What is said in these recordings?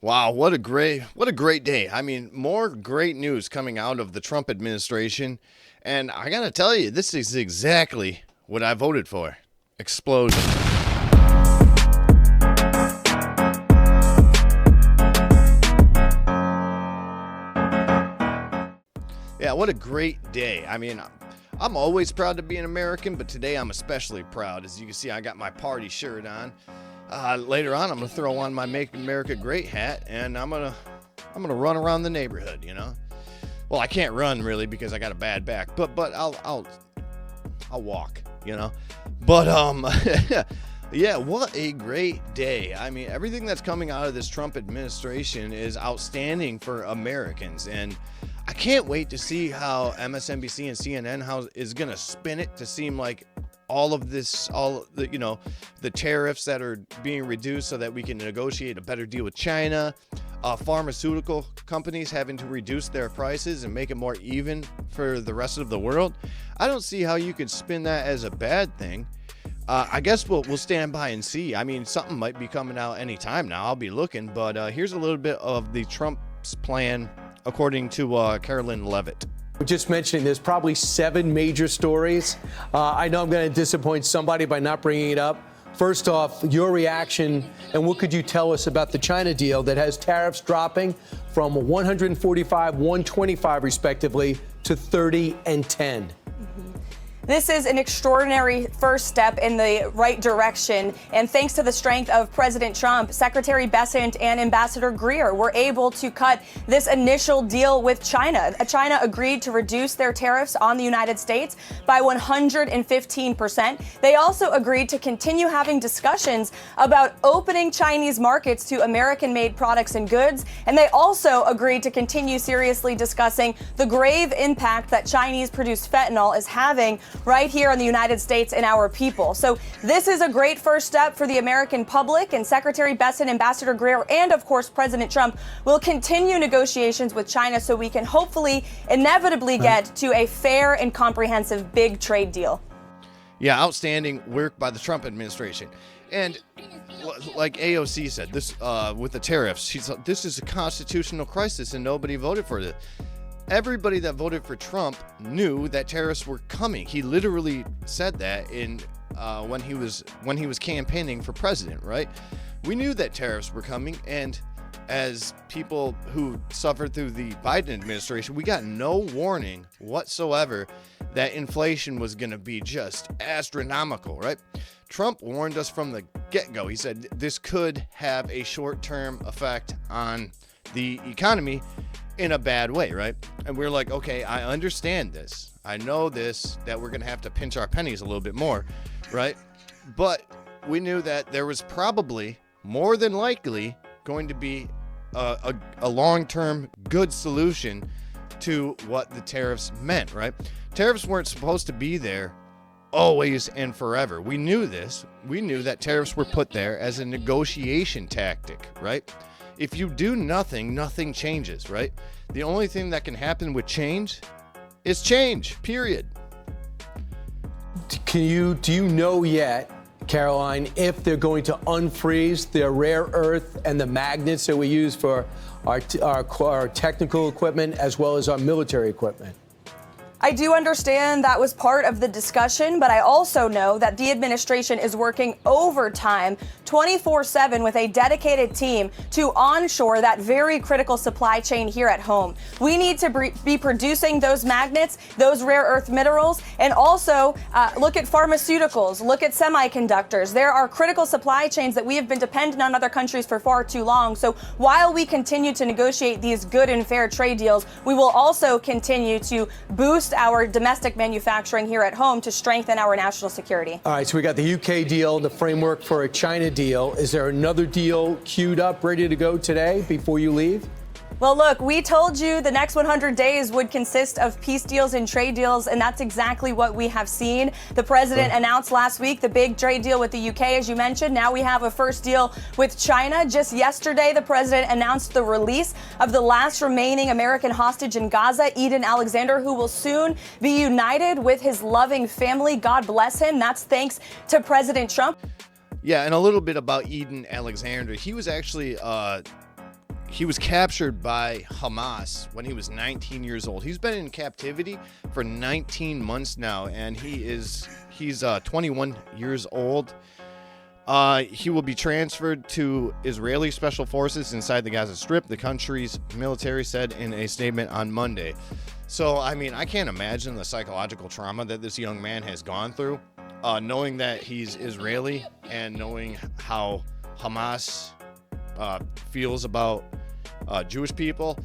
Wow, what a great day. I mean, more great news coming out of the Trump administration. And I got to tell you, this is exactly what I voted for. Explosion. Yeah, what a great day. I mean, I'm always proud to be an American, but today I'm especially proud. As you can see, I got my party shirt on. Later on, I'm gonna throw on my "Make America Great" hat, and I'm gonna run around the neighborhood. Well, I can't run really because I got a bad back, but I'll walk. But yeah, what a great day. I mean, everything that's coming out of this Trump administration is outstanding for Americans, and I can't wait to see how MSNBC and CNN is gonna spin it to seem like all of this, the tariffs that are being reduced so that we can negotiate a better deal with China, pharmaceutical companies having to reduce their prices and make it more even for the rest of the world. I don't see how you could spin that as a bad thing. I guess we'll stand by and see. I mean, something might be coming out anytime now. I'll be looking, but here's a little bit of the Trump's plan according to Carolyn Levitt. Just mentioning, there's probably 7 major stories. I know I'm going to disappoint somebody by not bringing it up. First off, your reaction, and what could you tell us about the China deal that has tariffs dropping from 145, 125 respectively to 30 and 10? This is an extraordinary first step in the right direction. And thanks to the strength of President Trump, Secretary Bessent and Ambassador Greer were able to cut this initial deal with China. China agreed to reduce their tariffs on the United States by 115%. They also agreed to continue having discussions about opening Chinese markets to American-made products and goods. And they also agreed to continue seriously discussing the grave impact that Chinese-produced fentanyl is having right here in the United States and our people. So this is a great first step for the American public, and Secretary Bessent, Ambassador Greer, and of course President Trump will continue negotiations with China so we can hopefully inevitably get to a fair and comprehensive big trade deal. Yeah, outstanding work by the Trump administration. And like AOC said, this with the tariffs, she's like, this is a constitutional crisis and nobody voted for it. Everybody that voted for Trump knew that tariffs were coming. He literally said that in when he was campaigning for president, right? We knew that tariffs were coming, and as people who suffered through the Biden administration, we got no warning whatsoever that inflation was going to be just astronomical, right? Trump warned us from the get-go. He said this could have a short-term effect on the economy in a bad way, right? And we're like, okay, I understand this. I know this, that we're going to have to pinch our pennies a little bit more, right? But we knew that there was probably, more than likely, going to be a long-term good solution to what the tariffs meant, right? Tariffs weren't supposed to be there always and forever. We knew this. We knew that tariffs were put there as a negotiation tactic, right? If you do nothing, nothing changes, right? The only thing that can happen with change is change, period. Do you know yet, Caroline, if they're going to unfreeze their rare earth and the magnets that we use for our technical equipment as well as our military equipment? I do understand that was part of the discussion, but I also know that the administration is working overtime 24/7 with a dedicated team to onshore that very critical supply chain here at home. We need to be producing those magnets, those rare earth minerals, and also look at pharmaceuticals, look at semiconductors. There are critical supply chains that we have been dependent on other countries for far too long. So while we continue to negotiate these good and fair trade deals, we will also continue to boost our domestic manufacturing here at home to strengthen our national security. All right, so we got the UK deal, the framework for a China deal. Is there another deal queued up, ready to go today before you leave? Well, look, we told you the next 100 days would consist of peace deals and trade deals, and that's exactly what we have seen. The president announced last week the big trade deal with the UK, as you mentioned. Now we have a first deal with China. Just yesterday, the president announced the release of the last remaining American hostage in Gaza, Eden Alexander, who will soon be united with his loving family. God bless him. That's thanks to President Trump. Yeah, and a little bit about Eden Alexander. He was actually he was captured by Hamas when he was 19 years old. He's been in captivity for 19 months now, and he's 21 years old. He will be transferred to Israeli special forces inside the Gaza Strip, the country's military said in a statement on Monday. So, I mean, I can't imagine the psychological trauma that this young man has gone through, knowing that he's Israeli and knowing how Hamas feels about Jewish people.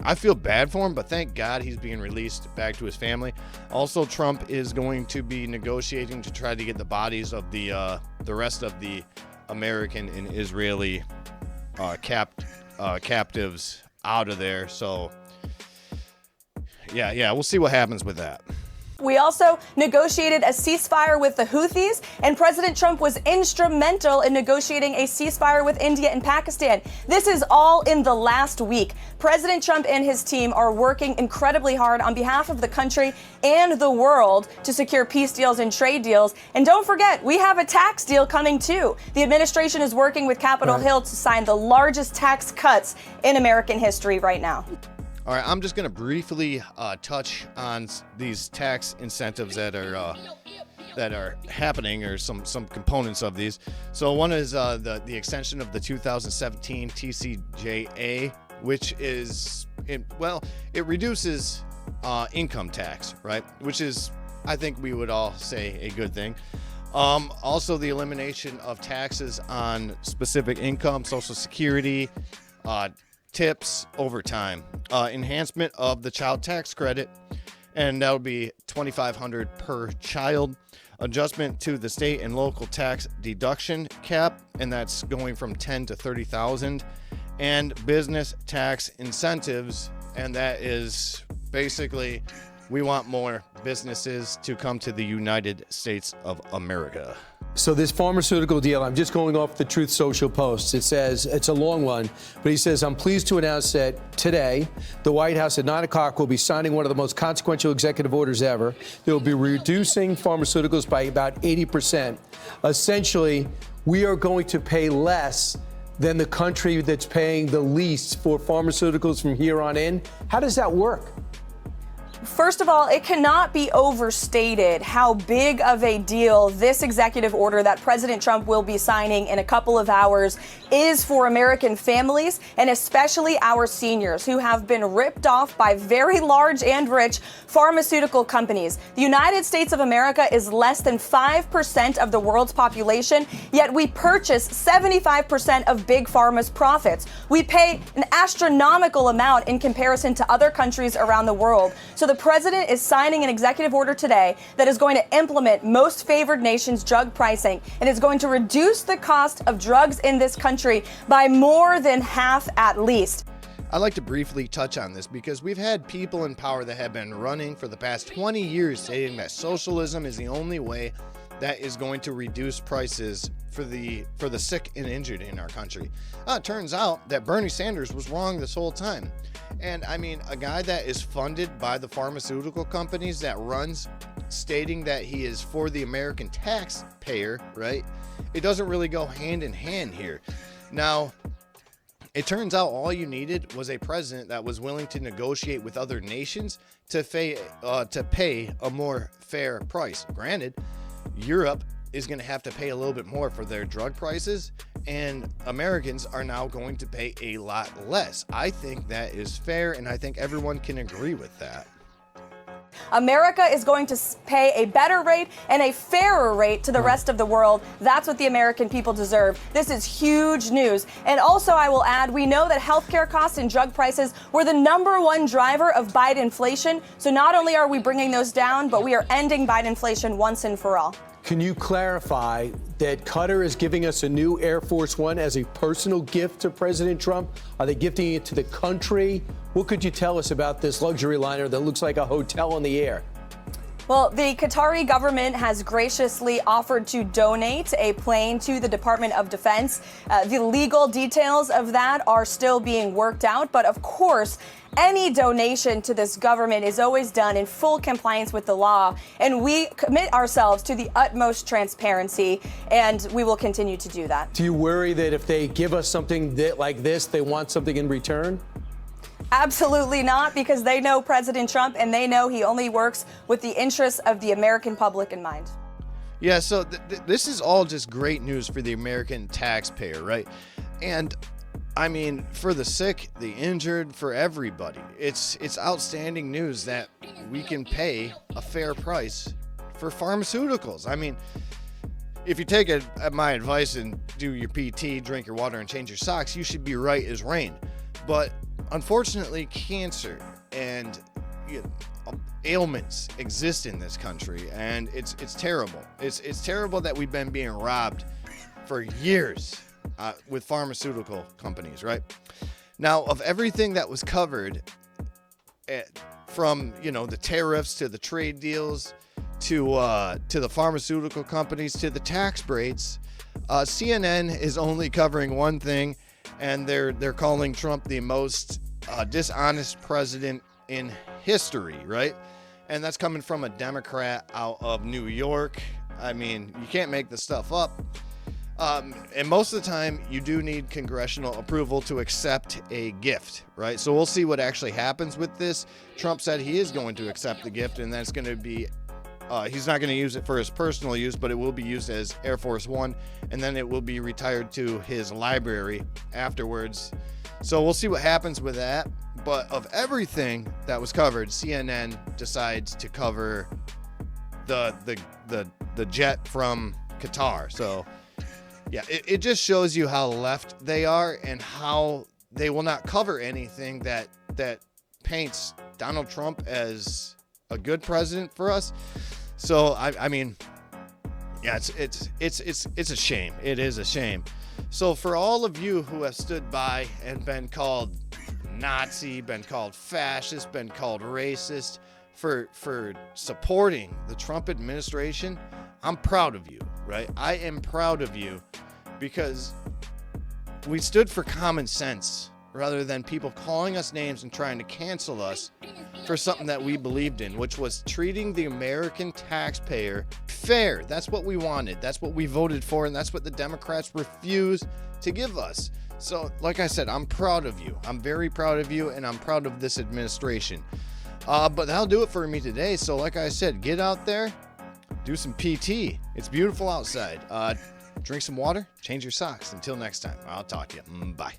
I feel bad for him, but thank God he's being released back to his family. Also, Trump is going to be negotiating to try to get the bodies of the rest of the American and Israeli captives out of there. So, yeah, we'll see what happens with that. We also negotiated a ceasefire with the Houthis, and President Trump was instrumental in negotiating a ceasefire with India and Pakistan. This is all in the last week. President Trump and his team are working incredibly hard on behalf of the country and the world to secure peace deals and trade deals. And don't forget, we have a tax deal coming too. The administration is working with Capitol Hill to sign the largest tax cuts in American history right now. All right, I'm just going to briefly touch on these tax incentives that are happening, or some components of these. So one is the extension of the 2017 TCJA, which is it reduces income tax, right? Which is, I think we would all say, a good thing. Also, the elimination of taxes on specific income, Social Security, tips, overtime, enhancement of the child tax credit, and that would be $2,500 per child. Adjustment to the state and local tax deduction cap, and that's going from $10,000 to $30,000, and business tax incentives, and that is basically we want more businesses to come to the United States of America. So this pharmaceutical deal, I'm just going off the Truth Social post. It says, it's a long one, but he says, I'm pleased to announce that today, the White House at 9 o'clock will be signing one of the most consequential executive orders ever. They will be reducing pharmaceuticals by about 80%. Essentially, we are going to pay less than the country that's paying the least for pharmaceuticals from here on in. How does that work? First of all, it cannot be overstated how big of a deal this executive order that President Trump will be signing in a couple of hours is for American families, and especially our seniors who have been ripped off by very large and rich pharmaceutical companies. The United States of America is less than 5% of the world's population, yet we purchase 75% of Big Pharma's profits. We pay an astronomical amount in comparison to other countries around the world. So the president is signing an executive order today that is going to implement most favored nations drug pricing, and is going to reduce the cost of drugs in this country by more than half at least. I'd like to briefly touch on this because we've had people in power that have been running for the past 20 years saying that socialism is the only way that is going to reduce prices for the sick and injured in our country. It turns out that Bernie Sanders was wrong this whole time. And I mean, a guy that is funded by the pharmaceutical companies that runs stating that he is for the American taxpayer, right? It doesn't really go hand in hand here. Now, it turns out all you needed was a president that was willing to negotiate with other nations to pay a more fair price. Granted, Europe is going to have to pay a little bit more for their drug prices, and Americans are now going to pay a lot less. I think that is fair, and I think everyone can agree with that. America is going to pay a better rate and a fairer rate to the rest of the world. That's what the American people deserve. This is huge news. And also, I will add, we know that healthcare costs and drug prices were the #1 driver of Bidenflation. So not only are we bringing those down, but we are ending Bidenflation once and for all. Can you clarify that Qatar is giving us a new Air Force One as a personal gift to President Trump? Are they gifting it to the country? What could you tell us about this luxury liner that looks like a hotel in the air? Well, the Qatari government has graciously offered to donate a plane to the Department of Defense. The legal details of that are still being worked out, but of course, any donation to this government is always done in full compliance with the law, and we commit ourselves to the utmost transparency, and we will continue to do that. Do you worry that if they give us something like this, they want something in return? Absolutely not, because they know President Trump and they know he only works with the interests of the American public in mind. Yeah, so this is all just great news for the American taxpayer, right? And I mean, for the sick, the injured, for everybody. It's outstanding news that we can pay a fair price for pharmaceuticals. I mean, if you take my advice and do your PT, drink your water, and change your socks, you should be right as rain. But unfortunately, cancer and ailments exist in this country, and it's terrible. It's terrible that we've been being robbed for years with pharmaceutical companies, right? Now, of everything that was covered, from the tariffs to the trade deals to the pharmaceutical companies to the tax breaks, CNN is only covering one thing, and they're calling Trump the most dishonest president in history, right? And that's coming from a Democrat out of New York. I mean, you can't make this stuff up. And most of the time, you do need congressional approval to accept a gift, right? So we'll see what actually happens with this. Trump said he is going to accept the gift, and that's going to be he's not going to use it for his personal use, but it will be used as Air Force One, and then it will be retired to his library afterwards. So we'll see what happens with that. But of everything that was covered, CNN decides to cover the jet from Qatar. So yeah, it just shows you how left they are and how they will not cover anything that paints Donald Trump as a good president for us. So I mean, yeah, it's a shame. It is a shame. So for all of you who have stood by and been called Nazi, been called fascist, been called racist for supporting the Trump administration, I'm proud of you, right? I am proud of you because we stood for common sense rather than people calling us names and trying to cancel us for something that we believed in, which was treating the American taxpayer fair. That's what we wanted. That's what we voted for, and that's what the Democrats refused to give us. So, like I said, I'm proud of you. I'm very proud of you, and I'm proud of this administration. But that'll do it for me today. So, like I said, get out there, do some PT. It's beautiful outside. Drink some water, change your socks. Until next time, I'll talk to you. Bye.